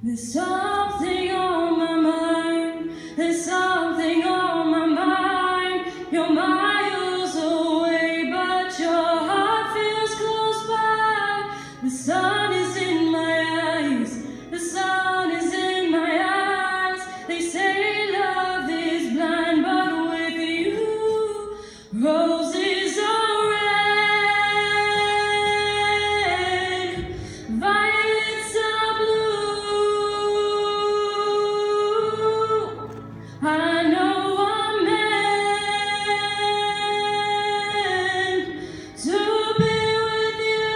There's something on my mind. There's something on my mind. You're miles away, but your heart feels close by. The sun is in my eyes. The sun is in my eyes. They say love is blind, but with you, roses are red, violets are blue. I know I'm meant to be with you.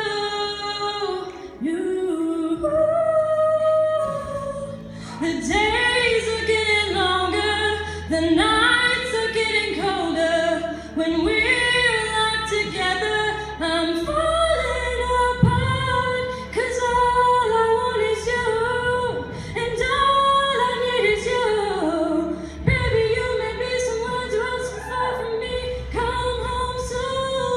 The days are getting longer, the nights are getting colder. When we're locked together, I'm falling apart. 'Cause all I want is you, and all I need is you. Baby, you may be somewhere else far from me. Come home soon.